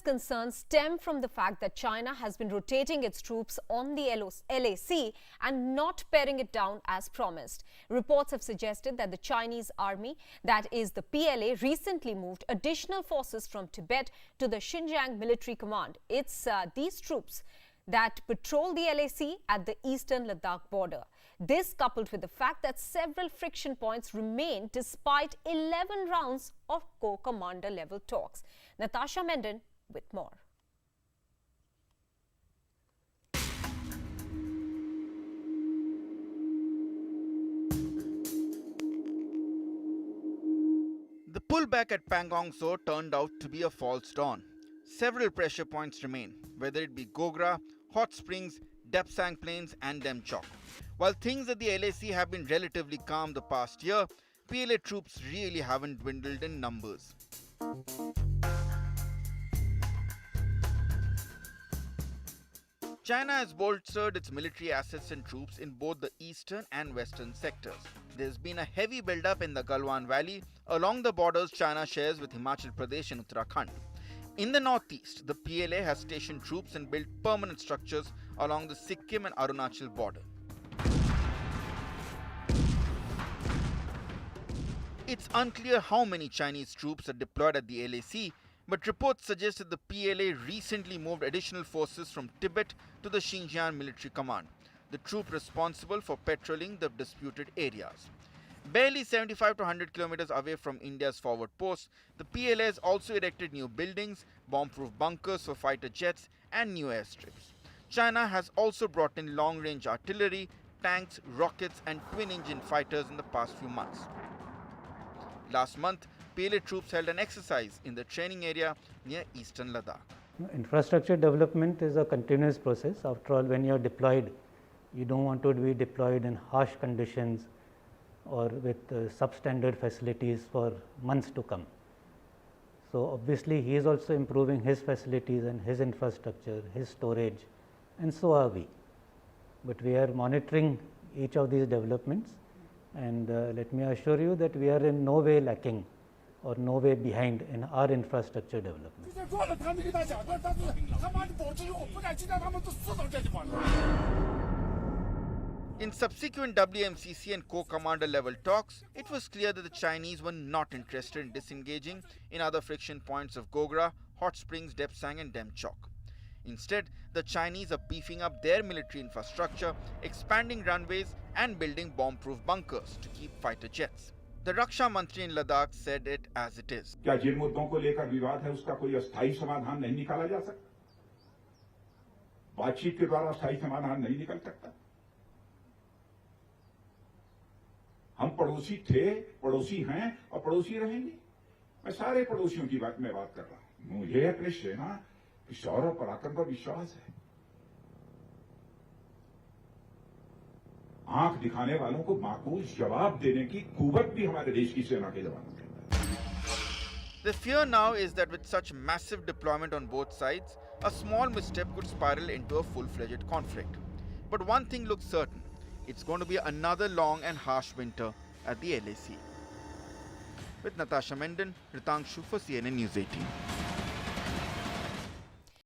Concerns stem from the fact that China has been rotating its troops on the LAC and not paring it down as promised. Reports have suggested that the Chinese army, that is the PLA, recently moved additional forces from Tibet to the Xinjiang Military Command. It's these troops that patrol the LAC at the eastern Ladakh border. This coupled with the fact that several friction points remain despite 11 rounds of co-commander level talks. Natasha Menden with more. The pullback at Pangong Tso turned out to be a false dawn. Several pressure points remain, whether it be Gogra, Hot Springs, Depsang Plains and Demchok. While things at the LAC have been relatively calm the past year, PLA troops really haven't dwindled in numbers. China has bolstered its military assets and troops in both the eastern and western sectors. There's been a heavy build-up in the Galwan Valley along the borders China shares with Himachal Pradesh and Uttarakhand. In the northeast, the PLA has stationed troops and built permanent structures along the Sikkim and Arunachal border. It's unclear how many Chinese troops are deployed at the LAC, but reports suggest that the PLA recently moved additional forces from Tibet to the Xinjiang Military Command, the troop responsible for patrolling the disputed areas. Barely 75 to 100 kilometers away from India's forward post, the PLA has also erected new buildings, bomb-proof bunkers for fighter jets and new airstrips. China has also brought in long-range artillery, tanks, rockets and twin-engine fighters in the past few months. Last month, PLA troops held an exercise in the training area near eastern Ladakh. Infrastructure development is a continuous process. After all, when you are deployed, you don't want to be deployed in harsh conditions or with substandard facilities for months to come. So, obviously, he is also improving his facilities and his infrastructure, his storage, and so are we. But we are monitoring each of these developments, and let me assure you that we are in no way lacking or no way behind in our infrastructure development. In subsequent WMCC and co-commander level talks, it was clear that the Chinese were not interested in disengaging in other friction points of Gogra, Hot Springs, Depsang and Demchok. Instead, the Chinese are beefing up their military infrastructure, expanding runways and building bomb-proof bunkers to keep fighter jets. The Raksha Mantri in Ladakh said it as it is. क्या जिन मुद्दों को लेकर विवाद है उसका कोई अस्थायी समाधान नहीं निकाला जा सकता? बातचीत के द्वारा अस्थायी समाधान नहीं निकल सकता? हम पड़ोसी थे, पड़ोसी हैं और पड़ोसी रहेंगे। मैं सारे पड़ोसियों की बात कर रहा हूं। मुझे अपने सेना की शौर्य और पराक्रम पर विश्वास है। आंख दिखाने वालों को माकूल जवाब देने की कुवत भी हमारे देश की सेना के जवानों के अंदर है। The fear now is that with such massive deployment on both sides, a small misstep could spiral into a full-fledged conflict. But one thing looks certain, it's going to be another long and harsh winter at the LAC. With Natasha Menden, Ritangshu for CNN News 18.